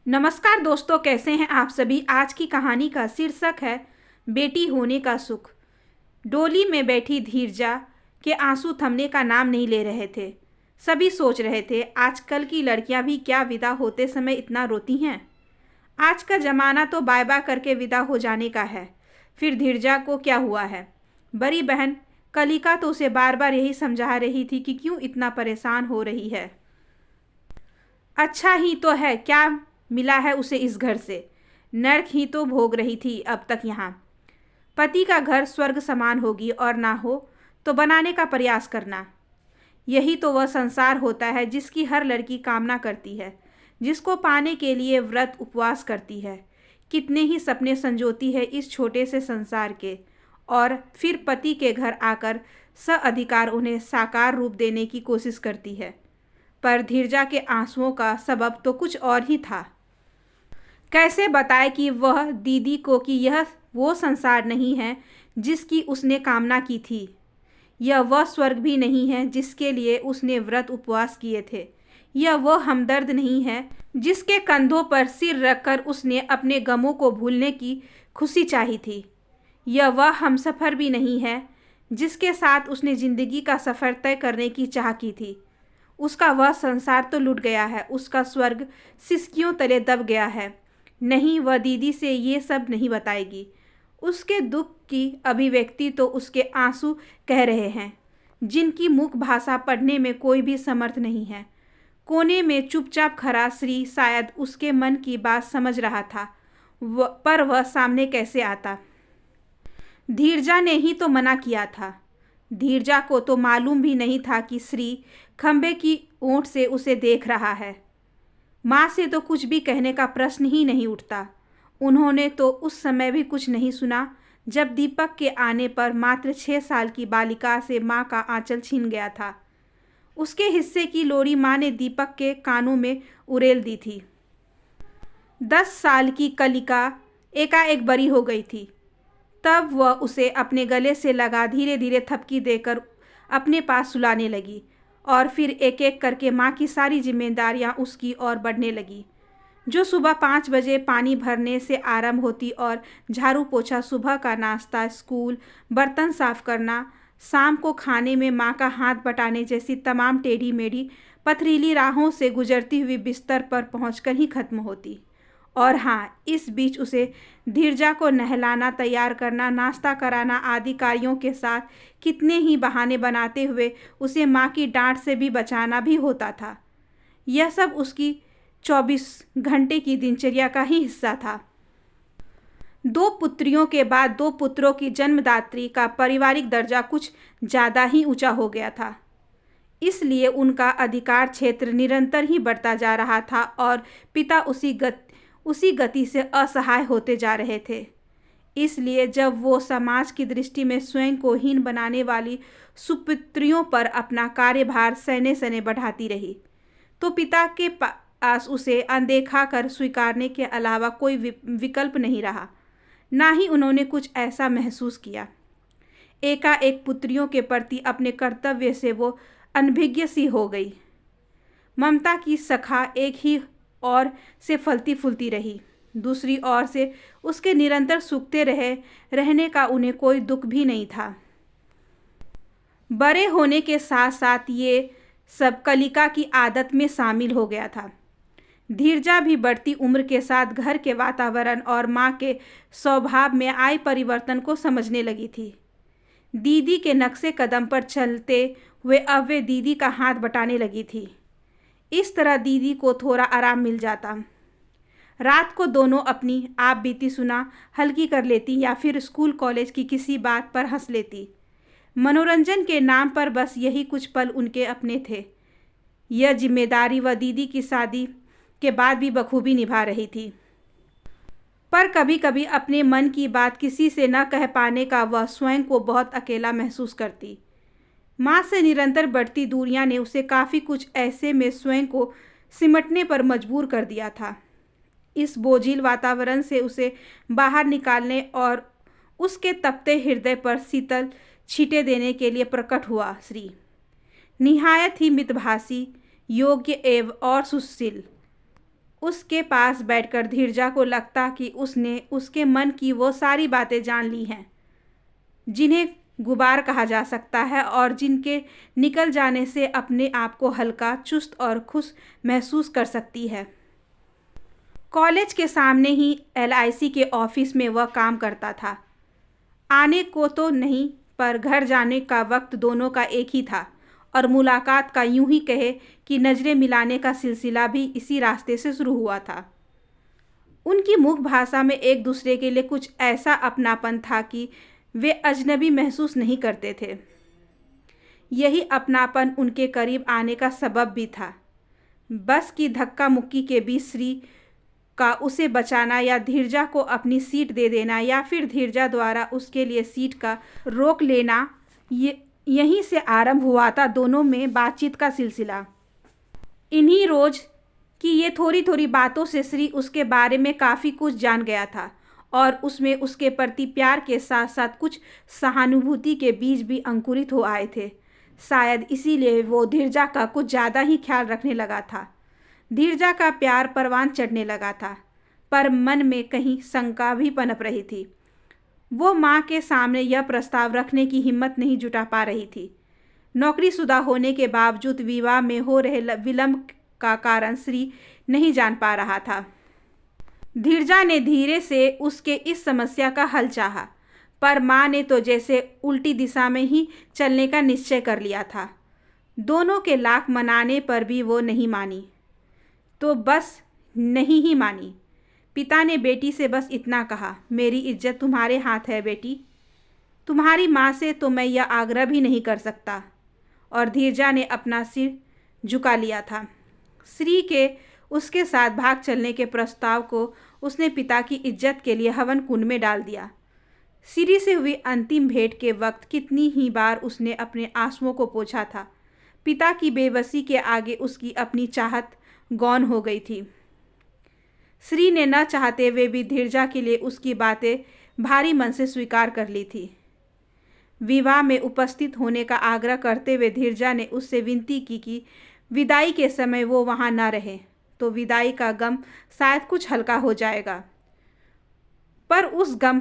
नमस्कार दोस्तों, कैसे हैं आप सभी। आज की कहानी का शीर्षक है बेटी होने का सुख। डोली में बैठी धीरजा के आंसू थमने का नाम नहीं ले रहे थे। सभी सोच रहे थे, आजकल की लड़कियां भी क्या विदा होते समय इतना रोती हैं। आज का ज़माना तो बाय बाय करके विदा हो जाने का है। फिर धीरजा को क्या हुआ है। बड़ी बहन कलिका तो उसे बार बार यही समझा रही थी कि क्यों इतना परेशान हो रही है। अच्छा ही तो है, क्या मिला है उसे इस घर से। नर्क ही तो भोग रही थी अब तक यहाँ। पति का घर स्वर्ग समान होगी और ना हो तो बनाने का प्रयास करना। यही तो वह संसार होता है जिसकी हर लड़की कामना करती है, जिसको पाने के लिए व्रत उपवास करती है। कितने ही सपने संजोती है इस छोटे से संसार के, और फिर पति के घर आकर सअधिकार उन्हें साकार रूप देने की कोशिश करती है। पर धीरजा के आंसुओं का सबब तो कुछ और ही था। कैसे बताए कि वह दीदी को कि यह वो संसार नहीं है जिसकी उसने कामना की थी। यह वह स्वर्ग भी नहीं है जिसके लिए उसने व्रत उपवास किए थे। यह वह हमदर्द नहीं है जिसके कंधों पर सिर रखकर उसने अपने गमों को भूलने की खुशी चाही थी। यह वह हमसफ़र भी नहीं है जिसके साथ उसने ज़िंदगी का सफ़र तय करने की चाह की थी। उसका वह संसार तो लुट गया है, उसका स्वर्ग सिसकियों तले दब गया है। नहीं, वह दीदी से ये सब नहीं बताएगी। उसके दुख की अभिव्यक्ति तो उसके आंसू कह रहे हैं, जिनकी मुख भाषा पढ़ने में कोई भी समर्थ नहीं है। कोने में चुपचाप खड़ा श्री शायद उसके मन की बात समझ रहा था, पर वह सामने कैसे आता। धीरजा ने ही तो मना किया था। धीरजा को तो मालूम भी नहीं था कि श्री खंबे की ओट से उसे देख रहा है। माँ से तो कुछ भी कहने का प्रश्न ही नहीं उठता। उन्होंने तो उस समय भी कुछ नहीं सुना जब दीपक के आने पर मात्र 6 साल की बालिका से माँ का आंचल छीन गया था। उसके हिस्से की लोरी माँ ने दीपक के कानों में उड़ेल दी थी। 10 साल की कलिका एकाएक बड़ी हो गई थी। तब वह उसे अपने गले से लगा धीरे धीरे थपकी देकर अपने पास सुलाने लगी, और फिर एक एक करके माँ की सारी जिम्मेदारियाँ उसकी ओर बढ़ने लगी। जो सुबह 5 बजे पानी भरने से आरंभ होती और झाड़ू पोछा, सुबह का नाश्ता, स्कूल, बर्तन साफ करना, शाम को खाने में माँ का हाथ बटाने जैसी तमाम टेढ़ी मेढ़ी पथरीली राहों से गुजरती हुई बिस्तर पर पहुँचकर ही खत्म होती। और हाँ, इस बीच उसे धीरजा को नहलाना, तैयार करना, नाश्ता कराना आदि कार्यों के साथ कितने ही बहाने बनाते हुए उसे माँ की डांट से भी बचाना भी होता था। यह सब उसकी 24 घंटे की दिनचर्या का ही हिस्सा था। 2 पुत्रियों के बाद 2 पुत्रों की जन्मदात्री का पारिवारिक दर्जा कुछ ज़्यादा ही ऊंचा हो गया था। इसलिए उनका अधिकार क्षेत्र निरंतर ही बढ़ता जा रहा था और पिता उसी गति से असहाय होते जा रहे थे। इसलिए जब वो समाज की दृष्टि में स्वयं को हीन बनाने वाली सुपुत्रियों पर अपना कार्यभार सने सने बढ़ाती रही, तो पिता के पास उसे अनदेखा कर स्वीकारने के अलावा कोई विकल्प नहीं रहा। ना ही उन्होंने कुछ ऐसा महसूस किया। एकाएक पुत्रियों के प्रति अपने कर्तव्य से वो अनभिज्ञ सी हो गई। ममता की शाखा एक ही ओर से फलती फूलती रही, दूसरी ओर से उसके निरंतर सूखते रहने का उन्हें कोई दुख भी नहीं था। बड़े होने के साथ साथ ये सब कलिका की आदत में शामिल हो गया था। धीरजा भी बढ़ती उम्र के साथ घर के वातावरण और माँ के स्वभाव में आए परिवर्तन को समझने लगी थी। दीदी के नक्शे कदम पर चलते हुए अब वे दीदी का हाथ बटाने लगी थी। इस तरह दीदी को थोड़ा आराम मिल जाता। रात को दोनों अपनी आप बीती सुना हल्की कर लेती या फिर स्कूल कॉलेज की किसी बात पर हंस लेती। मनोरंजन के नाम पर बस यही कुछ पल उनके अपने थे। यह जिम्मेदारी वह दीदी की शादी के बाद भी बखूबी निभा रही थी। पर कभी कभी अपने मन की बात किसी से न कह पाने का वह स्वयं को बहुत अकेला महसूस करती। माँ से निरंतर बढ़ती दूरियां ने उसे काफ़ी कुछ ऐसे में स्वयं को सिमटने पर मजबूर कर दिया था। इस बोझिल वातावरण से उसे बाहर निकालने और उसके तपते हृदय पर शीतल छींटे देने के लिए प्रकट हुआ श्री। निहायत ही मितभाषी, योग्य एवं और सुशील, उसके पास बैठकर धीरजा को लगता कि उसने उसके मन की वो सारी बातें जान ली हैं जिन्हें गुबार कहा जा सकता है और जिनके निकल जाने से अपने आप को हल्का, चुस्त और खुश महसूस कर सकती है। कॉलेज के सामने ही LIC के ऑफिस में वह काम करता था। आने को तो नहीं, पर घर जाने का वक्त दोनों का एक ही था और मुलाकात का यूं ही कहे कि नज़रें मिलाने का सिलसिला भी इसी रास्ते से शुरू हुआ था। उनकी मुख भाषा में एक दूसरे के लिए कुछ ऐसा अपनापन था कि वे अजनबी महसूस नहीं करते थे। यही अपनापन उनके करीब आने का सबब भी था। बस की धक्का मुक्की के बीच श्री का उसे बचाना या धीरजा को अपनी सीट दे देना या फिर धीरजा द्वारा उसके लिए सीट का रोक लेना, यहीं से आरंभ हुआ था दोनों में बातचीत का सिलसिला। इन्हीं रोज की ये थोड़ी थोड़ी बातों से श्री उसके बारे में काफ़ी कुछ जान गया था और उसमें उसके प्रति प्यार के साथ साथ कुछ सहानुभूति के बीज भी अंकुरित हो आए थे। शायद इसीलिए वो धीरजा का कुछ ज़्यादा ही ख्याल रखने लगा था। धीरजा का प्यार परवान चढ़ने लगा था, पर मन में कहीं शंका भी पनप रही थी। वो माँ के सामने यह प्रस्ताव रखने की हिम्मत नहीं जुटा पा रही थी। नौकरीशुदा होने के बावजूद विवाह में हो रहे विलंब का कारण श्री नहीं जान पा रहा था। धीरजा ने धीरे से उसके इस समस्या का हल चाहा, पर माँ ने तो जैसे उल्टी दिशा में ही चलने का निश्चय कर लिया था। दोनों के लाख मनाने पर भी वो नहीं मानी, तो बस नहीं ही मानी। पिता ने बेटी से बस इतना कहा, मेरी इज्जत तुम्हारे हाथ है बेटी। तुम्हारी माँ से तो मैं यह आग्रह भी नहीं कर सकता। और धीरजा ने अपना सिर झुका लिया था। श्री के उसके साथ भाग चलने के प्रस्ताव को उसने पिता की इज्जत के लिए हवन कुंड में डाल दिया। श्री से हुई अंतिम भेंट के वक्त कितनी ही बार उसने अपने आंसुओं को पोंछा था। पिता की बेबसी के आगे उसकी अपनी चाहत गौण हो गई थी। श्री ने न चाहते हुए भी धीरजा के लिए उसकी बातें भारी मन से स्वीकार कर ली थी। विवाह में उपस्थित होने का आग्रह करते हुए धीरजा ने उससे विनती की कि विदाई के समय वो वहाँ न रहे तो विदाई का गम शायद कुछ हल्का हो जाएगा। पर उस गम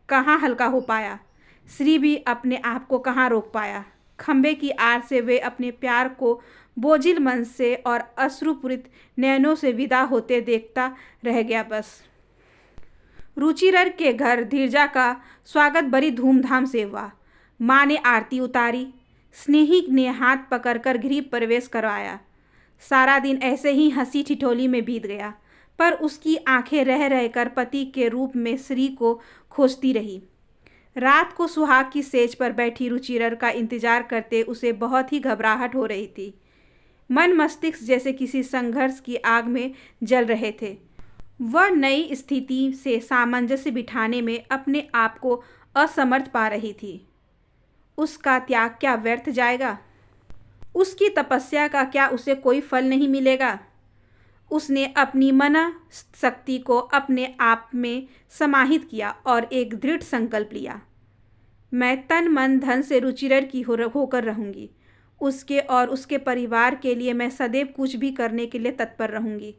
कहाँ हल्का हो पाया। श्री भी अपने आप को कहाँ रोक पाया। खंबे की आड़ से वे अपने प्यार को बोझिल मन से और अश्रुपूरित नयनों से विदा होते देखता रह गया। बस रुचिर के घर धीरजा का स्वागत बड़ी धूमधाम से हुआ। माँ ने आरती उतारी, स्नेही ने हाथ पकड़कर गृह प्रवेश करवाया। सारा दिन ऐसे ही हंसी ठिठोली में बीत गया, पर उसकी आंखें रह रहकर पति के रूप में श्री को खोजती रही। रात को सुहाग की सेज पर बैठी रुचिर का इंतजार करते उसे बहुत ही घबराहट हो रही थी। मन मस्तिष्क जैसे किसी संघर्ष की आग में जल रहे थे। वह नई स्थिति से सामंजस्य बिठाने में अपने आप को असमर्थ पा रही थी। उसका त्याग क्या व्यर्थ जाएगा? उसकी तपस्या का क्या उसे कोई फल नहीं मिलेगा? उसने अपनी मन शक्ति को अपने आप में समाहित किया और एक दृढ़ संकल्प लिया। मैं तन मन धन से रुचिर की होकर रहूँगी। उसके और उसके परिवार के लिए मैं सदैव कुछ भी करने के लिए तत्पर रहूँगी।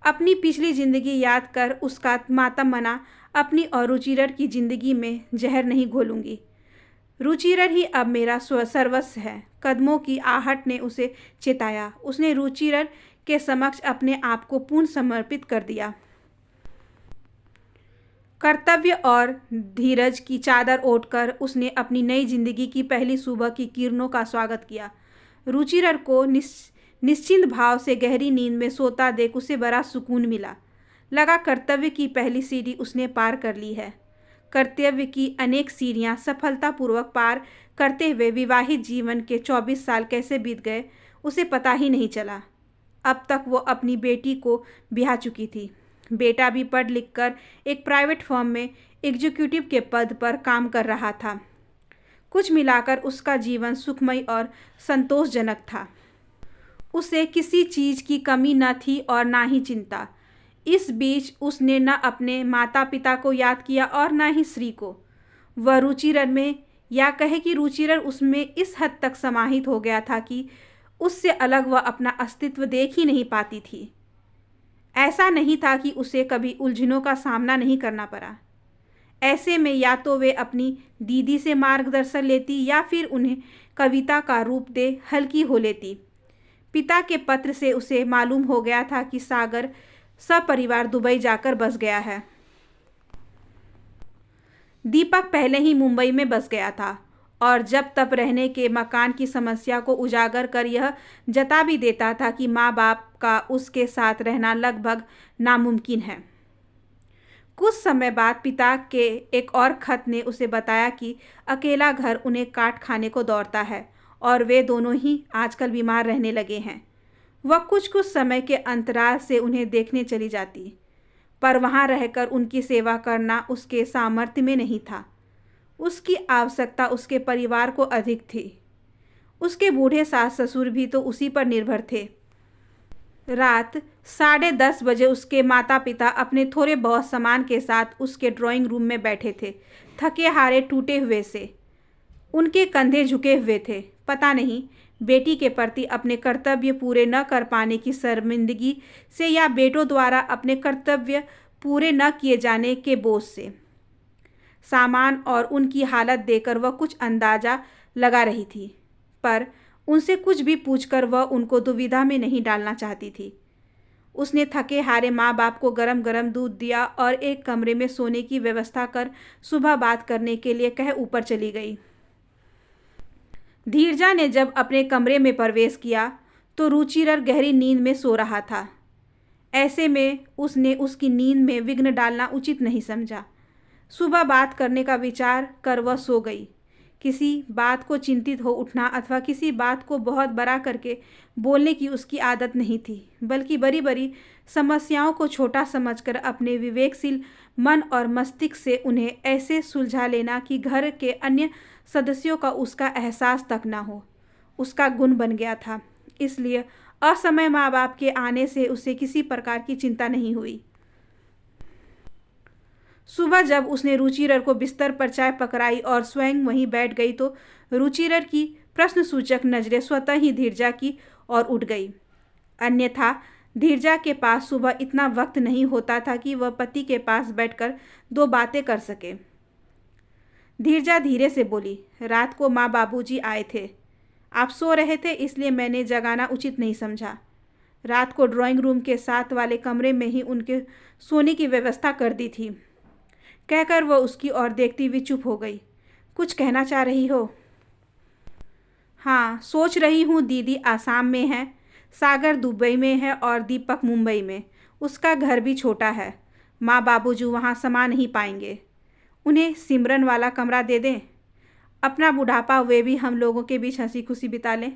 अपनी पिछली ज़िंदगी याद कर उसका मातम मना अपनी और रुचिर की ज़िंदगी में जहर नहीं घोलूँगी। रुचिर ही अब मेरा सर्वस्व है। कदमों की आहट ने उसे चेताया। उसने रुचिर के समक्ष अपने आप को पूर्ण समर्पित कर दिया। कर्तव्य और धीरज की चादर ओढ़कर उसने अपनी नई जिंदगी की पहली सुबह की किरणों का स्वागत किया। रुचिर को निश्चिंत भाव से गहरी नींद में सोता देख उसे बड़ा सुकून मिला। लगा कर्तव्य की पहली सीढ़ी उसने पार कर ली है। कर्तव्य की अनेक सीढ़ियां सफलतापूर्वक पार करते हुए विवाहित जीवन के 24 साल कैसे बीत गए उसे पता ही नहीं चला। अब तक वो अपनी बेटी को ब्याह चुकी थी। बेटा भी पढ़ लिख कर एक प्राइवेट फर्म में एग्जीक्यूटिव के पद पर काम कर रहा था। कुछ मिलाकर उसका जीवन सुखमय और संतोषजनक था। उसे किसी चीज़ की कमी न थी और ना ही चिंता। इस बीच उसने न अपने माता पिता को याद किया और न ही श्री को। वह रुचिर में, या कहे कि रुचिर उसमें इस हद तक समाहित हो गया था कि उससे अलग वह अपना अस्तित्व देख ही नहीं पाती थी। ऐसा नहीं था कि उसे कभी उलझनों का सामना नहीं करना पड़ा। ऐसे में या तो वे अपनी दीदी से मार्गदर्शन लेती या फिर उन्हें कविता का रूप दे हल्की हो लेती। पिता के पत्र से उसे मालूम हो गया था कि सागर सपरिवार दुबई जाकर बस गया है। दीपक पहले ही मुंबई में बस गया था और जब तब रहने के मकान की समस्या को उजागर कर यह जता भी देता था कि माँ बाप का उसके साथ रहना लगभग नामुमकिन है। कुछ समय बाद पिता के एक और खत ने उसे बताया कि अकेला घर उन्हें काट खाने को दौड़ता है और वे दोनों ही आजकल बीमार रहने लगे हैं। वह कुछ समय के अंतराल से उन्हें देखने चली जाती, पर वहाँ रहकर उनकी सेवा करना उसके सामर्थ्य में नहीं था। उसकी आवश्यकता उसके परिवार को अधिक थी। उसके बूढ़े सास ससुर भी तो उसी पर निर्भर थे। रात 10:30 बजे उसके माता पिता अपने थोड़े बहुत सामान के साथ उसके ड्राइंग रूम में बैठे थे, थके हारे टूटे हुए से। उनके कंधे झुके हुए थे। पता नहीं बेटी के प्रति अपने कर्तव्य पूरे न कर पाने की शर्मिंदगी से या बेटों द्वारा अपने कर्तव्य पूरे न किए जाने के बोझ से। सामान और उनकी हालत देखकर वह कुछ अंदाजा लगा रही थी, पर उनसे कुछ भी पूछकर वह उनको दुविधा में नहीं डालना चाहती थी। उसने थके हारे माँ बाप को गरम गरम दूध दिया और एक कमरे में सोने की व्यवस्था कर सुबह बात करने के लिए कह ऊपर चली गई। धीरजा ने जब अपने कमरे में प्रवेश किया तो रुचिर गहरी नींद में सो रहा था। ऐसे में उसने उसकी नींद में विघ्न डालना उचित नहीं समझा। सुबह बात करने का विचार कर वह सो गई। किसी बात को चिंतित हो उठना अथवा किसी बात को बहुत बड़ा करके बोलने की उसकी आदत नहीं थी, बल्कि बड़ी बड़ी समस्याओं को छोटा समझकर अपने विवेकशील मन और मस्तिष्क से उन्हें ऐसे सुलझा लेना कि घर के अन्य सदस्यों का उसका एहसास तक न हो, उसका गुण बन गया था। इसलिए असमय माँ बाप के आने से उसे किसी प्रकार की चिंता नहीं हुई। सुबह जब उसने रुचिर को बिस्तर पर चाय पकड़ाई और स्वयं वहीं बैठ गई तो रुचिर की प्रश्नसूचक नज़रें स्वतः ही धीरजा की ओर उठ गई। अन्यथा धीरजा के पास सुबह इतना वक्त नहीं होता था कि वह पति के पास बैठकर दो बातें कर सके। धीरजा धीरे से बोली, रात को माँ बाबूजी आए थे। आप सो रहे थे इसलिए मैंने जगाना उचित नहीं समझा। रात को ड्राइंग रूम के साथ वाले कमरे में ही उनके सोने की व्यवस्था कर दी थी। कहकर वह उसकी ओर देखती हुई चुप हो गई। कुछ कहना चाह रही हो? हाँ, सोच रही हूँ दीदी आसाम में है, सागर दुबई में है और दीपक मुंबई में। उसका घर भी छोटा है। माँ बाबूजी वहाँ समा नहीं पाएंगे। उन्हें सिमरन वाला कमरा दे दें। अपना बुढ़ापा वे भी हम लोगों के बीच हंसी खुशी बिता लें।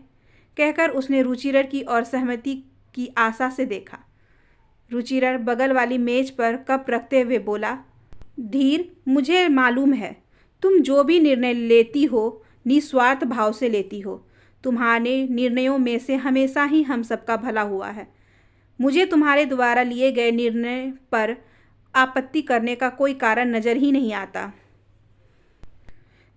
कहकर उसने रुचिर की ओर सहमति की आशा से देखा। रुचिर बगल वाली मेज पर कप रखते हुए बोला, धीर, मुझे मालूम है तुम जो भी निर्णय लेती हो निस्वार्थ भाव से लेती हो। तुम्हारे निर्णयों में से हमेशा ही हम सबका भला हुआ है। मुझे तुम्हारे द्वारा लिए गए निर्णय पर आपत्ति करने का कोई कारण नज़र ही नहीं आता।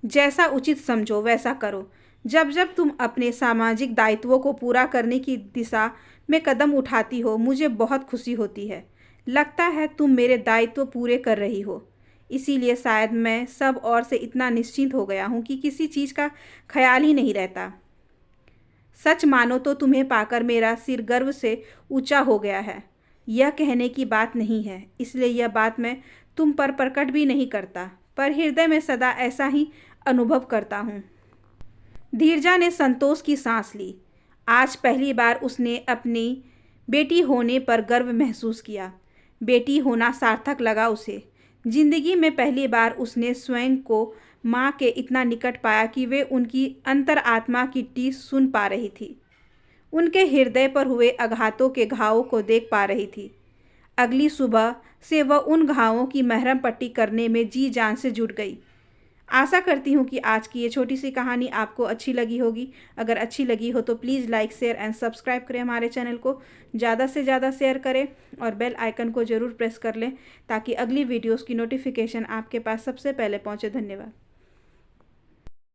जैसा उचित समझो वैसा करो। जब जब तुम अपने सामाजिक दायित्वों को पूरा करने की दिशा में कदम उठाती हो मुझे बहुत खुशी होती है। लगता है तुम मेरे दायित्व पूरे कर रही हो। इसीलिए शायद मैं सब और से इतना निश्चिंत हो गया हूँ कि किसी चीज़ का ख्याल ही नहीं रहता। सच मानो तो तुम्हें पाकर मेरा सिर गर्व से ऊंचा हो गया है। यह कहने की बात नहीं है, इसलिए यह बात मैं तुम पर प्रकट भी नहीं करता, पर हृदय में सदा ऐसा ही अनुभव करता हूँ। धीरजा ने संतोष की सांस ली। आज पहली बार उसने अपनी बेटी होने पर गर्व महसूस किया। बेटी होना सार्थक लगा उसे। जिंदगी में पहली बार उसने स्वयं को माँ के इतना निकट पाया कि वे उनकी अंतरात्मा की टीस सुन पा रही थी। उनके हृदय पर हुए आघातों के घावों को देख पा रही थी। अगली सुबह से वह उन घावों की मरहम पट्टी करने में जी जान से जुट गई। आशा करती हूँ कि आज की ये छोटी सी कहानी आपको अच्छी लगी होगी। अगर अच्छी लगी हो तो please like share and subscribe करें हमारे चैनल को। ज़्यादा से ज़्यादा शेयर करें और बेल आइकन को ज़रूर प्रेस कर लें ताकि अगली वीडियोस की नोटिफिकेशन आपके पास सबसे पहले पहुँचे। धन्यवाद।